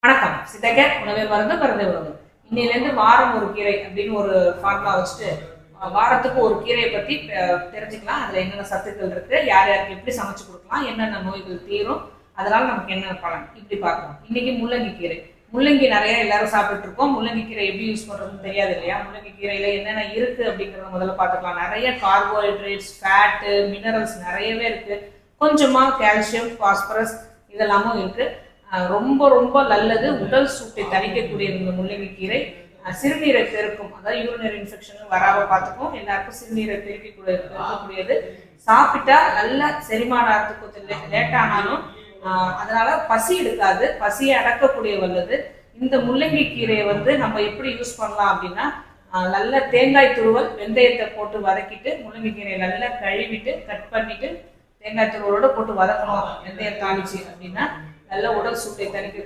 வணக்கம். சித்தக உணவே மருந்து மருந்தே உணவு. இன்னையிலேருந்து வாரம் ஒரு கீரை அப்படின்னு ஒரு ஃபார்முலா வச்சுட்டு வாரத்துக்கு ஒரு கீரையை பத்தி தெரிஞ்சுக்கலாம். அதுல என்னென்ன சத்துக்கள் இருக்கு, யார் யாருக்கு எப்படி சமைச்சு கொடுக்கலாம், என்னென்ன நோய்கள் தீரும், அதனால நமக்கு என்ன பலன் இப்படி பார்க்கலாம். இன்னைக்கு முள்ளங்கி கீரை. முள்ளங்கி நிறைய எல்லாரும் சாப்பிட்டு இருக்கோம். முள்ளங்கி கீரை எப்படி யூஸ் பண்றதுன்னு தெரியாது இல்லையா? முள்ளங்கி கீரையில என்னென்ன இருக்கு அப்படிங்கறத முதல்ல பார்த்துக்கலாம். நிறைய கார்போஹைட்ரேட்ஸ், ஃபேட்டு, மினரல்ஸ் நிறையவே இருக்கு. கொஞ்சமா கால்சியம், பாஸ்பரஸ் இதெல்லாமும் இருக்கு. ரொம்ப ரொம்ப நல்லது. உடல் சூட்டை தணிக்கக்கூடிய இந்த முள்ளங்கி கீரை சிறுநீரை பெருக்கும், அதாவது யூரினரி இன்ஃபெக்ஷன் வராம பார்த்துக்கும். எல்லாருக்கும் சிறுநீரை பெருக்கக்கூடியது. சாப்பிட்டா நல்ல செரிமானத்துக்கு கொஞ்சம் லேட் ஆனாலும் அதனால பசி எடுக்காது, பசியை அடக்கக்கூடிய வல்லது. இந்த முள்ளங்கி கீரையை நம்ம எப்படி யூஸ் பண்ணலாம் அப்படின்னா, நல்ல தேங்காய் துருவல், வெந்தயத்தை போட்டு வதக்கிட்டு முள்ளங்கி கீரையை நல்லா கழுவிட்டு கட் பண்ணிட்டு தேங்காய் துருவலோட போட்டு வதக்கணும். வெந்தயம் தாளிச்சு அப்படின்னா நல்ல உடல் சூட்டை தணிக்க